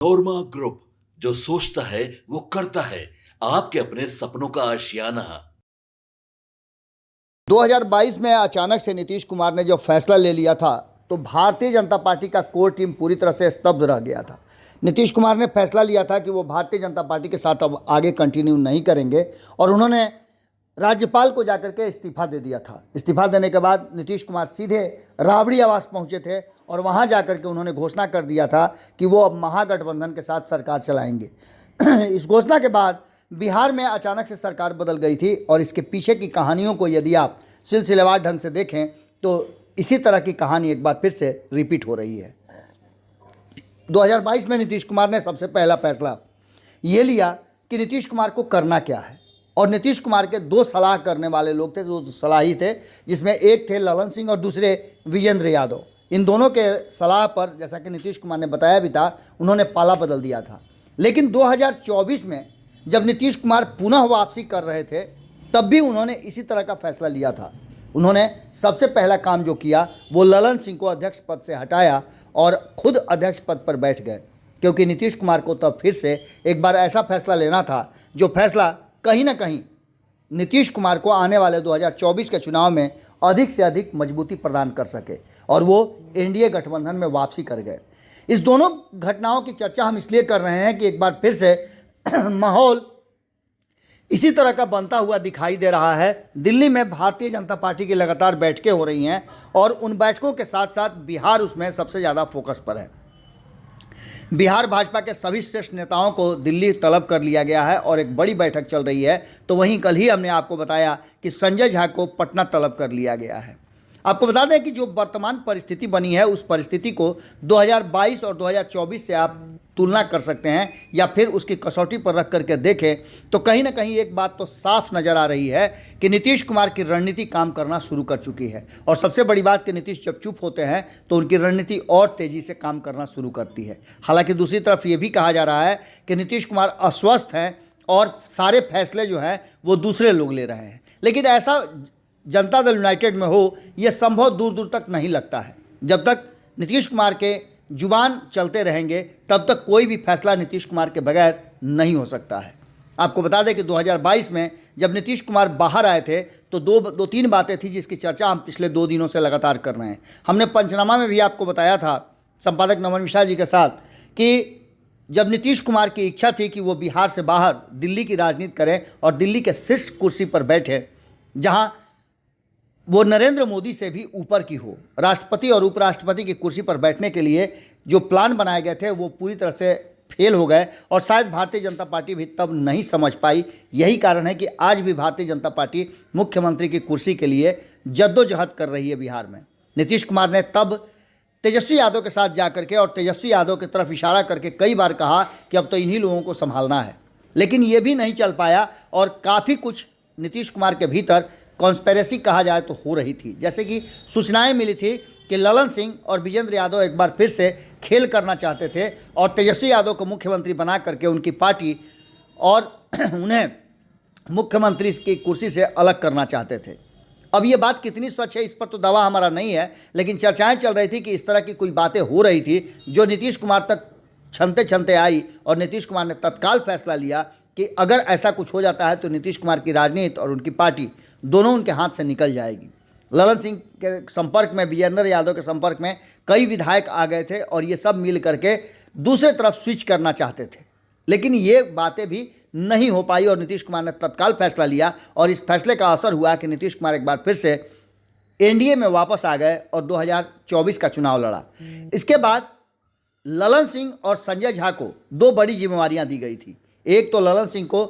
नोरमा group, जो सोचता है वो करता है। आपके अपने सपनों का आशियाना। 2022 में अचानक से नीतीश कुमार ने जो फैसला ले लिया था तो भारतीय जनता पार्टी का कोर टीम पूरी तरह से स्तब्ध रह गया था। नीतीश कुमार ने फैसला लिया था कि वो भारतीय जनता पार्टी के साथ अब आगे कंटिन्यू नहीं करेंगे और उन्होंने राज्यपाल को जाकर के इस्तीफा दे दिया था। इस्तीफा देने के बाद नीतीश कुमार सीधे राबड़ी आवास पहुंचे थे और वहां जाकर के उन्होंने घोषणा कर दिया था कि वो अब महागठबंधन के साथ सरकार चलाएंगे। इस घोषणा के बाद बिहार में अचानक से सरकार बदल गई थी और इसके पीछे की कहानियों को यदि आप सिलसिलेवार ढंग से देखें तो इसी तरह की कहानी एक बार फिर से रिपीट हो रही है। 2022 में नीतीश कुमार ने सबसे पहला फैसला ये लिया कि नीतीश कुमार को करना क्या है, और नीतीश कुमार के दो सलाह करने वाले लोग थे, दो सलाही थे, जिसमें एक थे ललन सिंह और दूसरे विजेंद्र यादव। इन दोनों के सलाह पर, जैसा कि नीतीश कुमार ने बताया भी था, उन्होंने पाला बदल दिया था। लेकिन 2024 में जब नीतीश कुमार पुनः वापसी कर रहे थे तब भी उन्होंने इसी तरह का फैसला लिया था। उन्होंने सबसे पहला काम जो किया वो ललन सिंह को अध्यक्ष पद से हटाया और खुद अध्यक्ष पद पर बैठ गए, क्योंकि नीतीश कुमार को तब फिर से एक बार ऐसा फैसला लेना था जो फैसला कहीं ना कहीं नीतीश कुमार को आने वाले 2024 के चुनाव में अधिक से अधिक मजबूती प्रदान कर सके, और वो एनडीए गठबंधन में वापसी कर गए। इस दोनों घटनाओं की चर्चा हम इसलिए कर रहे हैं कि एक बार फिर से माहौल इसी तरह का बनता हुआ दिखाई दे रहा है। दिल्ली में भारतीय जनता पार्टी की लगातार बैठकें हो रही हैं और उन बैठकों के साथ साथ बिहार उसमें सबसे ज़्यादा फोकस पर है। बिहार भाजपा के सभी श्रेष्ठ नेताओं को दिल्ली तलब कर लिया गया है और एक बड़ी बैठक चल रही है। तो वहीं कल ही हमने आपको बताया कि संजय झा को पटना तलब कर लिया गया है। आपको बता दें कि जो वर्तमान परिस्थिति बनी है उस परिस्थिति को 2022 और 2024 से आप तुलना कर सकते हैं या फिर उसकी कसौटी पर रख करके देखें तो कहीं ना कहीं एक बात तो साफ नज़र आ रही है कि नीतीश कुमार की रणनीति काम करना शुरू कर चुकी है। और सबसे बड़ी बात कि नीतीश जब चुप होते हैं तो उनकी रणनीति और तेज़ी से काम करना शुरू करती है। हालांकि दूसरी तरफ ये भी कहा जा रहा है कि नीतीश कुमार अस्वस्थ हैं और सारे फैसले जो हैं वो दूसरे लोग ले रहे हैं। लेकिन ऐसा जनता दल यूनाइटेड में हो यह संभव दूर दूर तक नहीं लगता है। जब तक नीतीश कुमार के जुबान चलते रहेंगे तब तक कोई भी फैसला नीतीश कुमार के बगैर नहीं हो सकता है। आपको बता दें कि 2022 में जब नीतीश कुमार बाहर आए थे तो दो तीन बातें थी जिसकी चर्चा हम पिछले 2 दिनों से लगातार कर रहे हैं। हमने पंचनामा में भी आपको बताया था संपादक नमन मिश्रा जी के साथ कि जब नीतीश कुमार की इच्छा थी कि वो बिहार से बाहर दिल्ली की राजनीति करें और दिल्ली के शीर्ष कुर्सी पर बैठे, जहाँ वो नरेंद्र मोदी से भी ऊपर की हो, राष्ट्रपति और उपराष्ट्रपति की कुर्सी पर बैठने के लिए जो प्लान बनाए गए थे वो पूरी तरह से फेल हो गए और शायद भारतीय जनता पार्टी भी तब नहीं समझ पाई। यही कारण है कि आज भी भारतीय जनता पार्टी मुख्यमंत्री की कुर्सी के लिए जद्दोजहद कर रही है बिहार में। नीतीश कुमार ने तब तेजस्वी यादव के साथ जाकर के और तेजस्वी यादव की तरफ इशारा करके कई बार कहा कि अब तो इन्हीं लोगों को संभालना है, लेकिन ये भी नहीं चल पाया और काफ़ी कुछ नीतीश कुमार के भीतर कॉन्स्पेरेसी कहा जाए तो हो रही थी। जैसे कि सूचनाएं मिली थी कि ललन सिंह और विजेंद्र यादव एक बार फिर से खेल करना चाहते थे और तेजस्वी यादव को मुख्यमंत्री बना करके उनकी पार्टी और उन्हें मुख्यमंत्री की कुर्सी से अलग करना चाहते थे। अब ये बात कितनी सच है इस पर तो दावा हमारा नहीं है, लेकिन चर्चाएं चल रही थी कि इस तरह की कोई बातें हो रही थी जो नीतीश कुमार तक छनते छनते आई और नीतीश कुमार ने तत्काल फैसला लिया कि अगर ऐसा कुछ हो जाता है तो नीतीश कुमार की राजनीति और उनकी पार्टी दोनों उनके हाथ से निकल जाएगी। ललन सिंह के संपर्क में, विजेंद्र यादव के संपर्क में कई विधायक आ गए थे और ये सब मिल करके दूसरे तरफ स्विच करना चाहते थे, लेकिन ये बातें भी नहीं हो पाई और नीतीश कुमार ने तत्काल फैसला लिया और इस फैसले का असर हुआ कि नीतीश कुमार एक बार फिर से एनडीए में वापस आ गए और 2024 का चुनाव लड़ा। इसके बाद ललन सिंह और संजय झा को 2 बड़ी जिम्मेवारियां दी गई थी। एक तो ललन सिंह को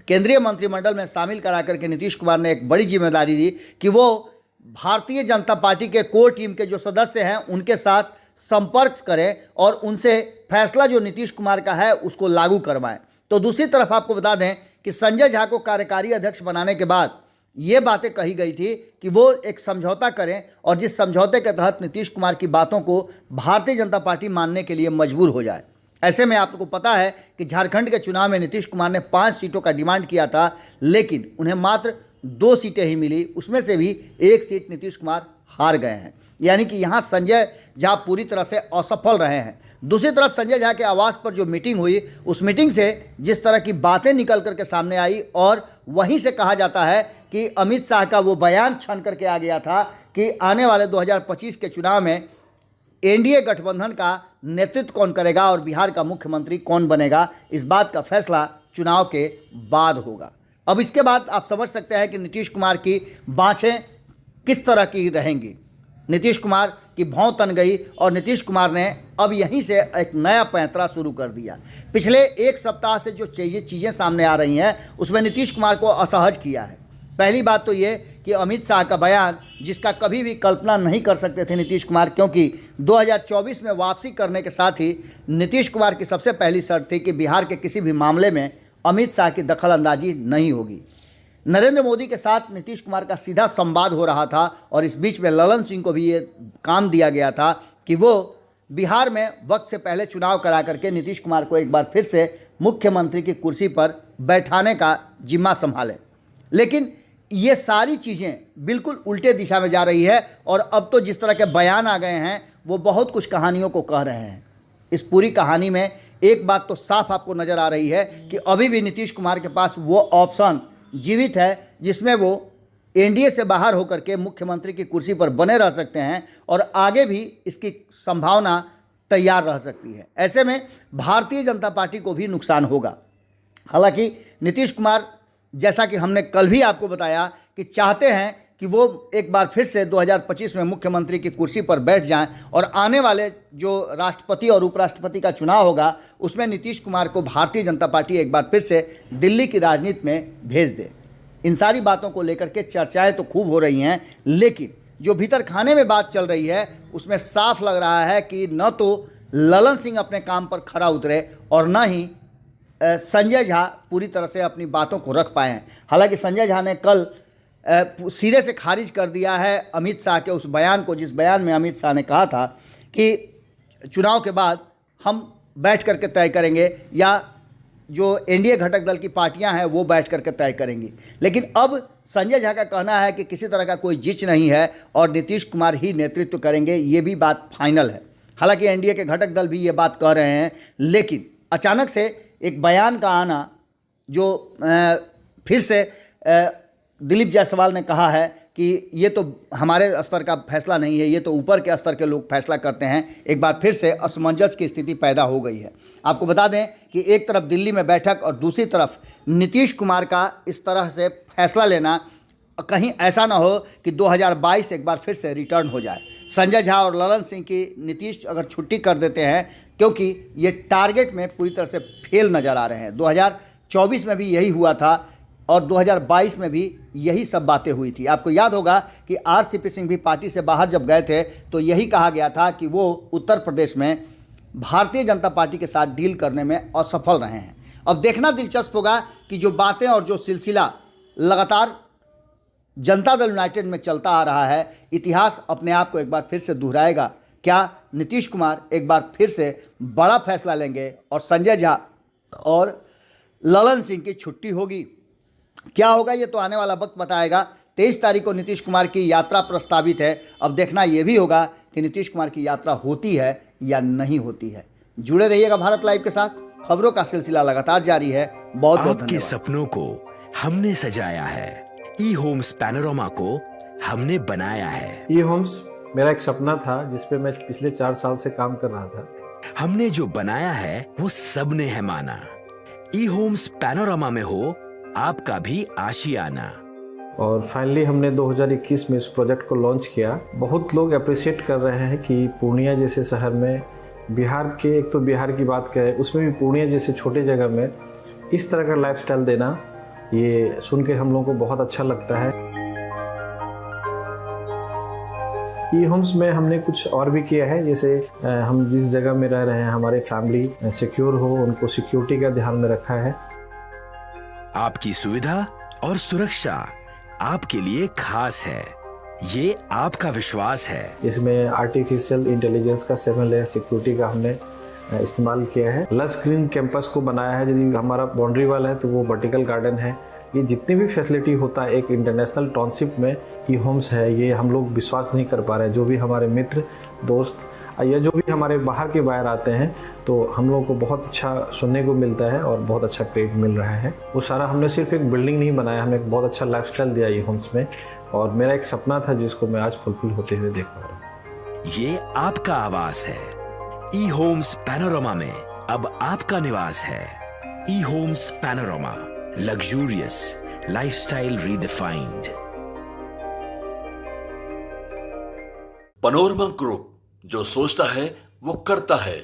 केंद्रीय मंत्रिमंडल में शामिल करा करके नीतीश कुमार ने एक बड़ी जिम्मेदारी दी कि वो भारतीय जनता पार्टी के कोर टीम के जो सदस्य हैं उनके साथ संपर्क करें और उनसे फैसला जो नीतीश कुमार का है उसको लागू करवाएं। तो दूसरी तरफ आपको बता दें कि संजय झा को कार्यकारी अध्यक्ष बनाने के बाद ये बातें कही गई थी कि वो एक समझौता करें और जिस समझौते के तहत नीतीश कुमार की बातों को भारतीय जनता पार्टी मानने के लिए मजबूर हो जाए। ऐसे में आपको पता है कि झारखंड के चुनाव में नीतीश कुमार ने 5 सीटों का डिमांड किया था, लेकिन उन्हें मात्र 2 सीटें ही मिली, उसमें से भी 1 सीट नीतीश कुमार हार गए हैं, यानी कि यहाँ संजय झा पूरी तरह से असफल रहे हैं। दूसरी तरफ संजय झा के आवास पर जो मीटिंग हुई, उस मीटिंग से जिस तरह की बातें निकल करके सामने आई और वहीं से कहा जाता है कि अमित शाह का वो बयान छन करके आ गया था कि आने वाले 2025 के चुनाव में एनडीए गठबंधन का नेतृत्व कौन करेगा और बिहार का मुख्यमंत्री कौन बनेगा, इस बात का फैसला चुनाव के बाद होगा। अब इसके बाद आप समझ सकते हैं कि नीतीश कुमार की बाँछें किस तरह की रहेंगी। नीतीश कुमार की भौं तन गई और नीतीश कुमार ने अब यहीं से एक नया पैंतरा शुरू कर दिया। पिछले एक सप्ताह से जो चीज़ें सामने आ रही हैं उसमें नीतीश कुमार को असहज किया है। पहली बात तो ये कि अमित शाह का बयान, जिसका कभी भी कल्पना नहीं कर सकते थे नीतीश कुमार, क्योंकि 2024 में वापसी करने के साथ ही नीतीश कुमार की सबसे पहली शर्त थी कि बिहार के किसी भी मामले में अमित शाह की दखल अंदाजी नहीं होगी। नरेंद्र मोदी के साथ नीतीश कुमार का सीधा संवाद हो रहा था और इस बीच में ललन सिंह को भी ये काम दिया गया था कि वो बिहार में वक्त से पहले चुनाव करा करके नीतीश कुमार को एक बार फिर से मुख्यमंत्री की कुर्सी पर बैठाने का जिम्मा संभालें। लेकिन ये सारी चीज़ें बिल्कुल उल्टे दिशा में जा रही है और अब तो जिस तरह के बयान आ गए हैं वो बहुत कुछ कहानियों को कह रहे हैं। इस पूरी कहानी में एक बात तो साफ आपको नज़र आ रही है कि अभी भी नीतीश कुमार के पास वो ऑप्शन जीवित है जिसमें वो एनडीए से बाहर होकर के मुख्यमंत्री की कुर्सी पर बने रह सकते हैं और आगे भी इसकी संभावना तैयार रह सकती है। ऐसे में भारतीय जनता पार्टी को भी नुकसान होगा। हालांकि नीतीश कुमार, जैसा कि हमने कल भी आपको बताया, कि चाहते हैं कि वो एक बार फिर से 2025 में मुख्यमंत्री की कुर्सी पर बैठ जाएं और आने वाले जो राष्ट्रपति और उपराष्ट्रपति का चुनाव होगा उसमें नीतीश कुमार को भारतीय जनता पार्टी एक बार फिर से दिल्ली की राजनीति में भेज दे। इन सारी बातों को लेकर के चर्चाएं तो खूब हो रही हैं, लेकिन जो भीतर खाने में बात चल रही है उसमें साफ लग रहा है कि न तो ललन सिंह अपने काम पर खरा उतरे और न ही संजय झा पूरी तरह से अपनी बातों को रख पाए हैं। हालांकि संजय झा ने कल सिरे से खारिज कर दिया है अमित शाह के उस बयान को, जिस बयान में अमित शाह ने कहा था कि चुनाव के बाद हम बैठ करके तय करेंगे या जो एनडीए घटक दल की पार्टियां हैं वो बैठ करके तय करेंगी। लेकिन अब संजय झा का कहना है कि किसी तरह का कोई जिच नहीं है और नीतीश कुमार ही नेतृत्व करेंगे, ये भी बात फाइनल है। हालांकि एनडीए के घटक दल भी ये बात कह रहे हैं, लेकिन अचानक से एक बयान का आना, जो फिर से दिलीप जायसवाल ने कहा है कि ये तो हमारे स्तर का फैसला नहीं है, ये तो ऊपर के स्तर के लोग फैसला करते हैं, एक बार फिर से असमंजस की स्थिति पैदा हो गई है। आपको बता दें कि एक तरफ दिल्ली में बैठक और दूसरी तरफ नीतीश कुमार का इस तरह से फैसला लेना, कहीं ऐसा ना हो कि 2022 एक बार फिर से रिटर्न हो जाए। संजय झा और ललन सिंह की नीतीश अगर छुट्टी कर देते हैं, क्योंकि ये टारगेट में पूरी तरह से फेल नज़र आ रहे हैं। 2024 में भी यही हुआ था और 2022 में भी यही सब बातें हुई थी। आपको याद होगा कि आरसीपी सिंह भी पार्टी से बाहर जब गए थे तो यही कहा गया था कि वो उत्तर प्रदेश में भारतीय जनता पार्टी के साथ डील करने में असफल रहे हैं। अब देखना दिलचस्प होगा कि जो बातें और जो सिलसिला लगातार जनता दल यूनाइटेड में चलता आ रहा है, इतिहास अपने आप को एक बार फिर से दोहराएगा। क्या नीतीश कुमार एक बार फिर से बड़ा फैसला लेंगे और संजय झा और ललन सिंह की छुट्टी होगी? क्या होगा ये तो आने वाला वक्त बताएगा। 23 तारीख को नीतीश कुमार की यात्रा प्रस्तावित है। अब देखना ये भी होगा कि नीतीश कुमार की यात्रा होती है या नहीं होती है। जुड़े रहिएगा भारत लाइव के साथ, खबरों का सिलसिला लगातार जारी है। बहुत बहुत धन्यवाद। आपके सपनों को हमने सजाया है, ई होम्स पैनोरामा को हमने बनाया है। ई होम्स मेरा एक सपना था जिस पे मैं पिछले 4 साल से काम कर रहा था। हमने जो बनाया है वो सबने है माना। ई होम्स पैनोरामा में हो आपका भी आशियाना। और फाइनली हमने 2021 में इस प्रोजेक्ट को लॉन्च किया। बहुत लोग अप्रिशिएट कर रहे हैं कि पूर्णिया जैसे शहर में, बिहार के, एक तो बिहार की बात करें उसमें भी पूर्णिया जैसे छोटे जगह में इस तरह का लाइफस्टाइल देना, ये सुन के हम लोगों को बहुत अच्छा लगता है। ई होम्स में हमने कुछ और भी किया है, जैसे हम जिस जगह में रह रहे हैं हमारे फैमिली सिक्योर हो, उनको सिक्योरिटी का ध्यान में रखा है। आपकी सुविधा और सुरक्षा आपके लिए खास है, ये आपका विश्वास है। इसमें आर्टिफिशियल इंटेलिजेंस का 7 लेयर सिक्योरिटी का हमने इस्तेमाल किया है। लस ग्रीन कैंपस को बनाया है। यदि हमारा बाउंड्री वाल है तो वो वर्टिकल गार्डन है, ये जितनी भी फैसिलिटी होता है एक इंटरनेशनल टाउनशिप में ई होम्स है, ये हम लोग विश्वास नहीं कर पा रहे हैं। जो भी हमारे मित्र दोस्त या जो भी हमारे बाहर के बाहर आते हैं तो हम लोगों को बहुत अच्छा सुनने को मिलता है और बहुत अच्छा क्रेडिट मिल रहा है। वो सारा हमने सिर्फ एक बिल्डिंग नहीं बनाया, हमने एक बहुत अच्छा लाइफस्टाइल दिया ई होम्स में, और मेरा एक सपना था जिसको मैं आज फुलफिल होते हुए देख पा रहा हूँ। ये आपका आवास है। ई होम्स पैनोरामा में अब आपका निवास है। E homes panorama, luxurious lifestyle redefined. Panorama group, जो सोचता है वो करता है।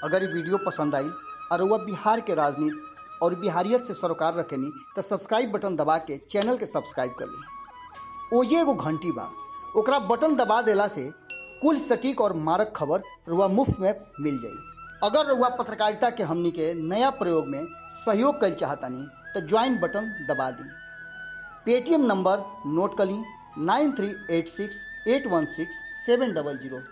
अगर ये वीडियो पसंद आई और वह बिहार के राजनीति और बिहारियत से सरोकार रखेनी तो सब्सक्राइब बटन दबा के चैनल के सब्सक्राइब कर ली। ओजे एगो घंटी बा, ओकरा बटन दबा देला से कुल सटीक और मारक खबर रुआ मुफ्त में मिल जाई। अगर रुआ पत्रकारिता के हमनी के नया प्रयोग में सहयोग कर चाहतानी तो ज्वाइन बटन दबा दी। पेटीएम नंबर नोट कर ली 9386816700।